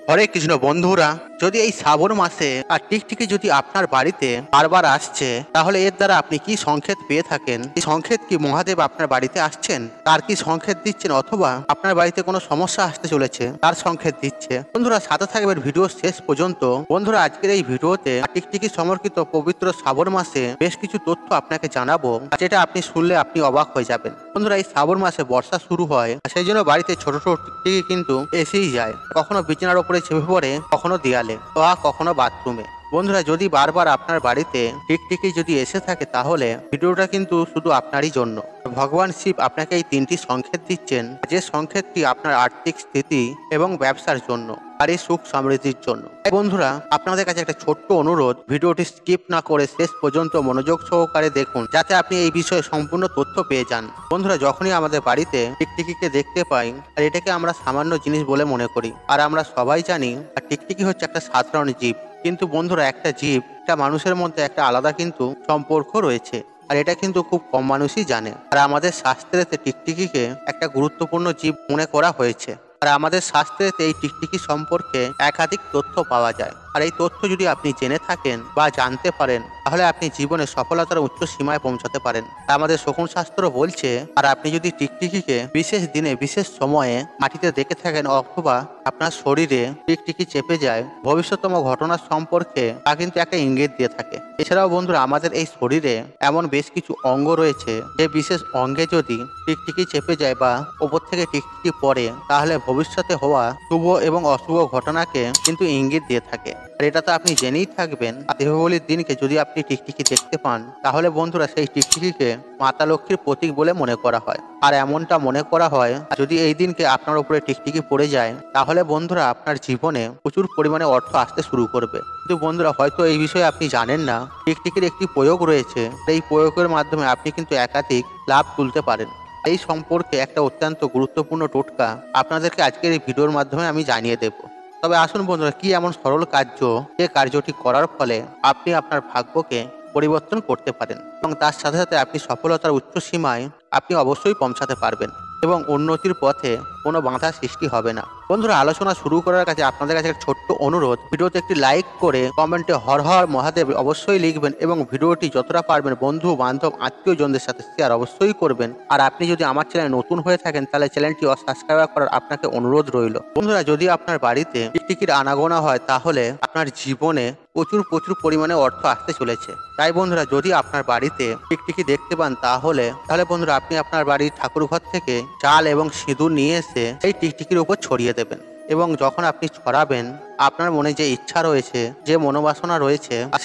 হরে কৃষ্ণ বন্ধুরা, যদি এই শ্রাবণ মাসে আর টিকটিকি যদি আপনার বাড়িতে বারবার আসছে, তাহলে এর দ্বারা আপনি কি সংকেত পেয়ে থাকেন? এই সংকেত কি মহাদেব আপনার বাড়িতে আসছেন, তার কি সংকেত দিচ্ছেন, অথবা আপনার বাড়িতে কোনো সমস্যা আসতে চলেছে তার সংকেত দিচ্ছে? বন্ধুরা সাথে থাকবেন ভিডিও শেষ পর্যন্ত। বন্ধুরা আজকের এই ভিডিওতে টিকটিকি সমর্পিত পবিত্র শ্রাবণ মাসে বেশ কিছু তথ্য আপনাকে জানাবো, যেটা আপনি শুনলে আপনি অবাক হয়ে যাবেন। বন্ধুরা এই শ্রাবণ মাসে বর্ষা শুরু হয়, সেই জন্য বাড়িতে ছোট ছোট টিকটিকি কিন্তু এসেই যায়। কখনো বিছানার উপরে চেপে পড়ে, কখনো দেয়ালে, বা কখনো বাথরুমে। বন্ধুরা যদি বারবার আপনার বাড়িতে টিকটিকি যদি এসে থাকে, তাহলে ভিডিওটা কিন্তু শুধু আপনারই জন্য। ভগবান শিব আপনাকে এই তিনটি সংকেত দিচ্ছেন, যে সংকেতটি আপনার আর্থিক স্থিতি এবং ব্যবসার জন্য আর এই সুখ সমৃদ্ধির জন্য। বন্ধুরা আপনাদের কাছে একটা ছোট্ট অনুরোধ, ভিডিওটি স্কিপ না করে শেষ পর্যন্ত মনোযোগ সহকারে দেখুন, যাতে আপনি এই বিষয়ে সম্পূর্ণ তথ্য পেয়ে যান। বন্ধুরা যখনই আমাদের বাড়িতে টিকটিকিকে দেখতে পাই, আর এটাকে আমরা সামান্য জিনিস বলে মনে করি, আর আমরা সবাই জানি আর টিকটিকি হচ্ছে একটা সাধারণ জীব। কিন্তু বন্ধুরা একটা জীব, একটা মানুষের মধ্যে একটা আলাদা কিন্তু সম্পর্ক রয়েছে, আর এটা কিন্তু খুব কম মানুষই জানে। আর আমাদের শাস্ত্রেতে টিকটিকিকে একটা গুরুত্বপূর্ণ জীব মনে করা হয়েছে। আর আমাদের শাস্ত্রেতে এই টিকটিকি সম্পর্কে একাধিক তথ্য পাওয়া যায়। আর এই তথ্য যদি আপনি জেনে থাকেন বা জানতে পারেন, তাহলে আপনি জীবনে সফলতার উচ্চ সীমায় পৌঁছাতে পারেন। আমাদের শকুন শাস্ত্র বলছে, আর আপনি যদি টিকটিকিকে বিশেষ দিনে বিশেষ সময়ে মাটিতে দেখে থাকেন, অথবা আপনার শরীরে টিকটিকি চেপে যায়, ভবিষ্যতম ঘটনা সম্পর্কে তা কিন্তু একটা ইঙ্গিত দিয়ে থাকে। এছাড়াও বন্ধুরা আমাদের এই শরীরে এমন বেশ কিছু অঙ্গ রয়েছে, যে বিশেষ অঙ্গে যদি টিকটিকি চেপে যায় বা ওপর থেকে টিকটিকি পড়ে, তাহলে ভবিষ্যতে হওয়া শুভ এবং অশুভ ঘটনাকে কিন্তু ইঙ্গিত দিয়ে থাকে। আর এটা তো আপনি জেনেই থাকবেন, দীপাবলির দিনকে যদি আপনি টিকটিকি দেখতে পান, তাহলে বন্ধুরা সেই টিকটিকিকে মাতা লক্ষ্মীর প্রতীক বলে মনে করা হয়। আর এমনটা মনে করা হয়, যদি এই দিনকে আপনার উপরে টিকটিকি পড়ে যায়, তাহলে বন্ধুরা আপনার জীবনে প্রচুর পরিমাণে অর্থ আসতে শুরু করবে। কিন্তু বন্ধুরা হয়তো এই বিষয়ে আপনি জানেন না, টিকটিকির একটি প্রয়োগ রয়েছে। এই প্রয়োগের মাধ্যমে আপনি কিন্তু একাধিক লাভ তুলতে পারেন। এই সম্পর্কে একটা অত্যন্ত গুরুত্বপূর্ণ টোটকা আপনাদেরকে আজকের এই ভিডিওর মাধ্যমে আমি জানিয়ে দেব। তবে আসুন বন্ধুরা, কি এমন সরল কার্য, যে কার্যটি করার ফলে আপনি আপনার ভাগ্যকে পরিবর্তন করতে পারেন, এবং তার সাথে সাথে আপনি সফলতার উচ্চ সীমায় আপনি অবশ্যই পৌঁছাতে পারবেন, এবং উন্নতির পথে কোনো বাধা সৃষ্টি হবে না। বন্ধুরা আলোচনা শুরু করার কাছে আপনাদের কাছে একটা ছোট্ট অনুরোধ, ভিডিওতে একটি লাইক করে কমেন্টে হর হর মহাদেব অবশ্যই লিখবেন, এবং ভিডিওটি যতটা পারবেন বন্ধু বান্ধব আত্মীয়জনদের সাথে শেয়ার অবশ্যই করবেন। আর আপনি যদি আমার চ্যানেলে নতুন হয়ে থাকেন, তাহলে চ্যানেলটি সাবস্ক্রাইব করার আপনাকে অনুরোধ রইল। বন্ধুরা যদি আপনার বাড়িতে টিকটিকির আনাগোনা হয়, তাহলে আপনার জীবনে প্রচুর প্রচুর পরিমাণে অর্থ আসতে চলেছে। তাই বন্ধুরা যদি আপনার বাড়িতে টিকটিকি দেখতে পান, তাহলে বন্ধুরা আপনি আপনার বাড়ির ঠাকুর ঘর থেকে চাল এবং সিঁদুর নিয়ে এসে এই টিকটিকির উপর ছড়িয়ে দেবেন। এবং যখন আপনি ছড়াবেন, আপনার মনে যে ইচ্ছা রয়েছে, যে মনোবাসনা রয়েছে, আর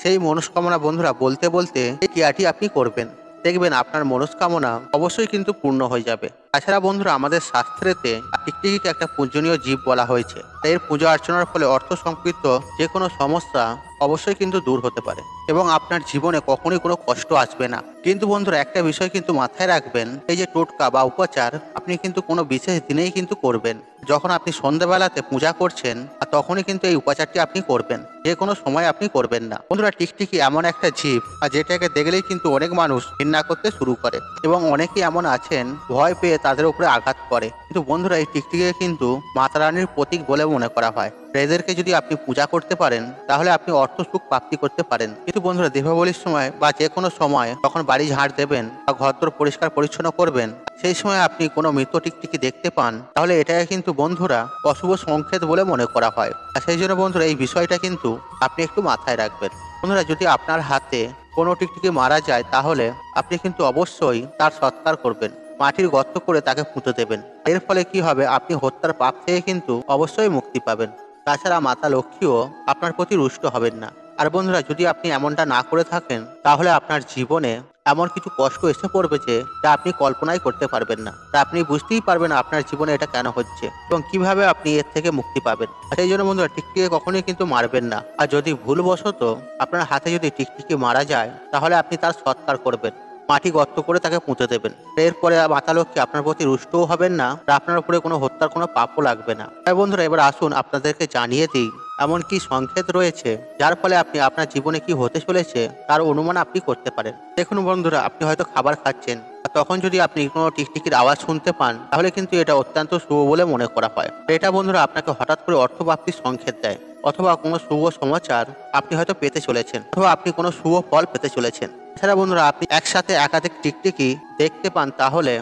সেই মনস্কামনা বন্ধুরা বলতে বলতে এই ক্রিয়াটি আপনি করবেন। দেখবেন আপনার মনস্কামনা অবশ্যই কিন্তু পূর্ণ হয়ে যাবে। তাছাড়া বন্ধুরা আমাদের শাস্ত্রেতে টিকটিকিকে একটা পূজনীয় জীব বলা হয়েছে। তাই এর পূজা অর্চনার ফলে অর্থ সম্পৃক্ত যে কোনো সমস্যা অবশ্যই কিন্তু দূর হতে পারে, এবং আপনার জীবনে কখনোই কোনো কষ্ট আসবে না। কিন্তু বন্ধুরা একটা বিষয় কিন্তু মাথায় রাখবেন, এই যে টোটকা বা উপচার আপনি কিন্তু কোনো বিশেষ দিনেই কিন্তু করবেন। যখন আপনি সন্ধ্যাবেলাতে পূজা করছেন, আর তখনই কিন্তু এই উপাচারটি আপনি করবেন, যে কোনো সময় আপনি করবেন না। বন্ধুরা টিকটিকি এমন একটা জীব, আর যেটাকে দেখলেই কিন্তু অনেক মানুষ ঘৃণা করতে শুরু করে, এবং অনেকেই এমন আছেন ভয় পেয়ে তাদের উপরে আঘাত করে। কিন্তু বন্ধুরা এই টিকটিকিকে কিন্তু মাতা রানীর প্রতীক বলে মনে করা হয়। এদেরকে যদি আপনি পূজা করতে পারেন, তাহলে আপনি অর্থ সুখ প্রাপ্তি করতে পারেন। কিন্তু বন্ধুরা দীপাবলির সময় বা যে কোনো সময় যখন বাড়ি ঝাড় দেবেন বা ঘরদোর পরিষ্কার পরিচ্ছন্ন করবেন, সেই সময় আপনি কোনো মৃত টিকটিকি দেখতে পান, তাহলে এটাকে কিন্তু বন্ধুরা অশুভ সংকেত বলে মনে করা হয়। আর সেই জন্য বন্ধুরা এই বিষয়টা কিন্তু আপনি একটু মাথায় রাখবেন। বন্ধুরা যদি আপনার হাতে কোনো টিকটিকি মারা যায়, তাহলে আপনি কিন্তু অবশ্যই তার সৎকার করবেন, মাটির গর্ত করে তাকে পুঁতে দেবেন। এর ফলে কি হবে, আপনি হত্যার পাপ থেকে কিন্তু অবশ্যই মুক্তি পাবেন। তাছাড়া মাতা লক্ষ্মীও আপনার প্রতি রুষ্ট হবেন না। আর বন্ধুরা যদি আপনি এমনটা না করে থাকেন, তাহলে আপনার জীবনে এমন কিছু কষ্ট এসে পড়বে যে যা আপনি কল্পনাই করতে পারবেন না। তা আপনি বুঝতেই পারবেন না আপনার জীবনে এটা কেন হচ্ছে, এবং কিভাবে আপনি এর থেকে মুক্তি পাবেন। সেই জন্য বন্ধুরা টিকটিকি কখনোই কিন্তু মারবেন না। আর যদি ভুলবশত আপনার হাতে যদি টিকটিকি মারা যায়, তাহলে আপনি তার সৎকার করবেন, মাটি গর্ত করে তাকে পুঁতে দেবেন। এরপরে মাতা লক্ষ্মী আপনার প্রতি রুষ্টও হবেন না, আর আপনার উপরে কোনো হত্যার কোনো পাপও লাগবে না। তাই বন্ধুরা এবার আসুন আপনাদেরকে জানিয়ে দিই এমন কি সংকেত রয়েছে, যার ফলে আপনি আপনার জীবনে কি হতে চলেছে তার অনুমান আপনি করতে পারেন। দেখুন বন্ধুরা, আপনি হয়তো খাবার খাচ্ছেন, আর তখন যদি আপনি কোনো টিকটিকির আওয়াজ শুনতে পান তাহলে কিন্তু এটা অত্যন্ত শুভ বলে মনে করা হয়। এটা বন্ধুরা আপনাকে হঠাৎ করে অর্থপ্রাপ্তির সংকেত দেয়, অথবা কোনো শুভ সমাচার আপনি হয়তো পেতে চলেছেন, অথবা আপনি কোনো শুভ ফল পেতে চলেছেন। এছাড়া বন্ধুরা আপনি একসাথে একাধিক টিকটিকি দেখতে পান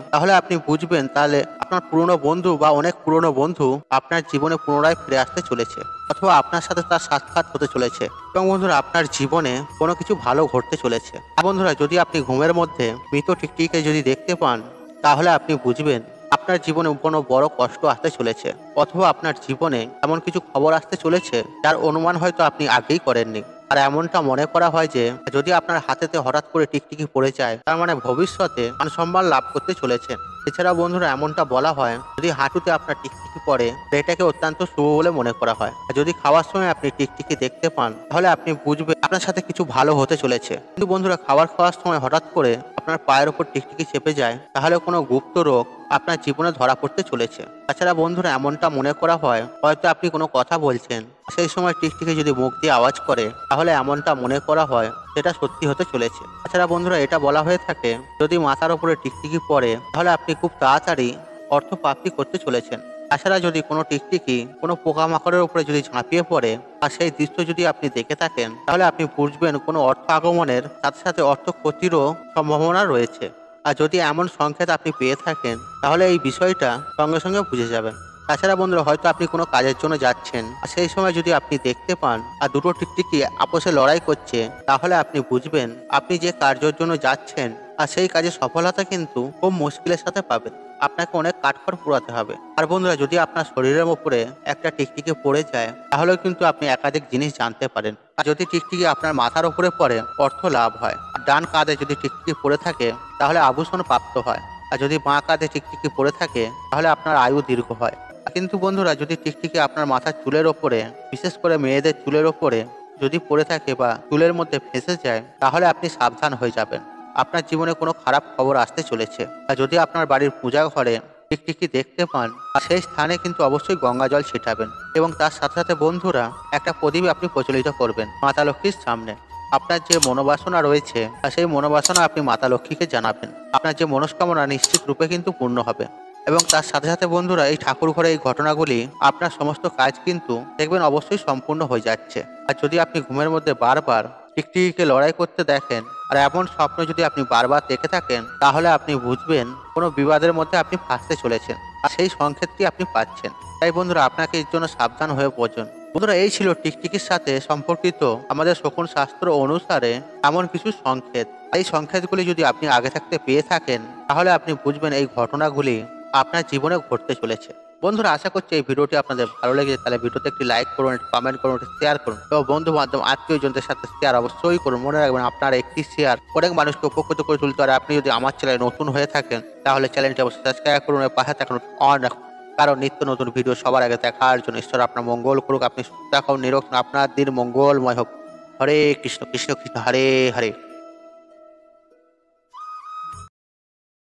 তাহলে আপনি বুঝবেন তাহলে আপনার পুরনো বন্ধু বা অনেক পুরনো বন্ধু আপনার জীবনে পুনরায় ফিরে আসতে চলেছে, অথবা আপনার সাথে তার সাক্ষাৎ হতে চলেছে, এবং বন্ধুরা আপনার জীবনে কোনো কিছু ভালো ঘটতে চলেছে। আর বন্ধুরা যদি আপনি ঘুমের মধ্যে মৃত টিকটিকিকে যদি দেখতে পান তাহলে আপনি বুঝবেন আপনার জীবনে কোনো বড় কষ্ট আসতে চলেছে, অথবা আপনার জীবনে এমন কিছু খবর আসতে চলেছে যার অনুমান হয়তো আপনি আগেই করেননি। আর এমনটা মনে করা হয় যে যদি আপনার হাতেতে হঠাৎ করে টিকটিকি পড়ে যায় তার মানে ভবিষ্যতে মান সম্মান লাভ করতে চলেছেন। এছাড়া বন্ধুরা এমনটা বলা হয় যদি হাঁটুতে আপনার টিকটিকি পড়ে এটাকে অত্যন্ত শুভ বলে মনে করা হয়। আর যদি খাওয়ার সময় আপনি টিকটিকি দেখতে পান তাহলে আপনি বুঝবেন আপনার সাথে কিছু ভালো হতে চলেছে। কিন্তু বন্ধুরা খাওয়ার সময় হঠাৎ করে আপনার পায়ের ওপর টিকটিকি চেপে যায় তাহলে কোনো গুপ্ত রোগ আপনার জীবনে ধরা পড়তে চলেছে। তাছাড়া বন্ধুরা এমনটা মনে করা হয় হয়তো আপনি কোনো কথা বলছেন, সেই সময় টিকটিকি যদি মুখ দিয়ে আওয়াজ করে তাহলে এমনটা মনে করা হয় সেটা সত্যি হতে চলেছে। তাছাড়া বন্ধুরা এটা বলা হয়ে থাকে যদি মাথার উপরে টিকটিকি পড়ে তাহলে আপনি খুব তাড়াতাড়ি অর্থ প্রাপ্তি করতে চলেছেন। তাছাড়া যদি কোনো টিকটিকি কোনো পোকামাকড়ের উপরে যদি ঝাঁপিয়ে পড়ে আর সেই দৃশ্য যদি আপনি দেখে থাকেন তাহলে আপনি বুঝবেন কোনো অর্থ আগমনের সাথে সাথে অর্থ ক্ষতিরও সম্ভাবনা রয়েছে। আর যদি এমন সংকেত আপনি পেয়ে থাকেন তাহলে এই বিষয়টা সঙ্গে সঙ্গে বুঝে যাবেন। তাছাড়া বন্ধুরা হয়তো আপনি কোনো কাজের জন্য যাচ্ছেন আর সেই সময় যদি আপনি দেখতে পান আর দুটো টিকটিকি আপোষে লড়াই করছে তাহলে আপনি বুঝবেন আপনি যে কার্যের জন্য যাচ্ছেন আর সেই কাজে সফলতা কিন্তু খুব মুশকিলের সাথে পাবেন, আপনাকে অনেক কাঠখড় পোড়াতে হবে। আর বন্ধুরা যদি আপনার শরীরের উপরে একটা টিকটিকি পড়ে যায় তাহলেও কিন্তু আপনি একাধিক জিনিস জানতে পারেন। আর যদি টিকটিকি আপনার মাথার উপরে পড়ে অর্থ লাভ হয়, আর ডান কাঁধে যদি টিকটিকি পড়ে থাকে তাহলে আভূষণ প্রাপ্ত হয়, আর যদি বাঁ কাঁধে টিকটিকি পড়ে থাকে তাহলে আপনার আয়ু দীর্ঘ হয়। কিন্তু বন্ধুরা যদি টিকটিকি আপনার মাথার চুলের ওপরে, বিশেষ করে মেয়েদের চুলের ওপরে যদি পড়ে থাকে বা চুলের মধ্যে ফেঁসে যায় তাহলে আপনি সাবধান হয়ে যাবেন, আপনার জীবনে কোনো খারাপ খবর আসতে চলেছে। আর যদি আপনার বাড়ির পূজা ঘরে টিকটিকি দেখতে পান আর সেই স্থানে কিন্তু অবশ্যই গঙ্গা জল ছিটাবেন, এবং তার সাথে সাথে বন্ধুরা একটা প্রদীপ আপনি প্রচলিত করবেন মাতা লক্ষ্মীর সামনে। আপনার যে মনোবাসনা রয়েছে আর সেই মনোবাসনা আপনি মাতা লক্ষ্মীকে জানাবেন, আপনার যে মনস্কামনা নিশ্চিত রূপে কিন্তু পূর্ণ হবে। এবং তার সাথে সাথে বন্ধুরা এই ঠাকুর ঘরে এই ঘটনাগুলি আপনার সমস্ত কাজ কিন্তু দেখবেন অবশ্যই সম্পূর্ণ হয়ে যাচ্ছে। আর যদি আপনি ঘুমের মধ্যে বারবার টিকটিকিকে লড়াই করতে দেখেন আর এমন স্বপ্ন যদি আপনি বারবার দেখে থাকেন তাহলে আপনি বুঝবেন কোনো বিবাদের মধ্যে আপনি ফাঁসতে চলেছেন আর সেই সংকেতটি আপনি পাচ্ছেন। তাই বন্ধুরা আপনাকে এর জন্য সাবধান হয়ে পড়ুন। বন্ধুরা এই ছিল টিকটিকির সাথে সম্পর্কিত আমাদের শকুন শাস্ত্র অনুসারে এমন কিছু সংকেত। এই সংকেতগুলি যদি আপনি আগে থাকতে পেয়ে থাকেন তাহলে আপনি বুঝবেন এই ঘটনাগুলি আপনার জীবনে ঘটতে চলেছে। বন্ধুরা আশা করছি এই ভিডিওটি আপনাদের ভালো লেগেছে, তাহলে ভিডিওতে একটি লাইক করুন, একটি কমেন্ট করুন, একটি শেয়ার করুন এবং বন্ধু বান্ধব আত্মীয়জনদের সাথে শেয়ার অবশ্যই করুন। মনে রাখবেন আপনার একটি শেয়ার অনেক মানুষকে উপকৃত করে তুলতে পারে। আপনি যদি আমার চ্যানেলে নতুন হয়ে থাকেন তাহলে চ্যানেলটি অবশ্যই সাবস্ক্রাইব করুন এবং পাশে থাকুন অন রাখুন, কারণ নিত্য নতুন ভিডিও সবার আগে দেখার জন্য। ঈশ্বর আপনার মঙ্গল করুক, আপনি সুস্থ থাকুন, নিরোগ, আপনার দিন মঙ্গলময় হোক। হরে কৃষ্ণ কৃষ্ণ কৃষ্ণ হরে হরে।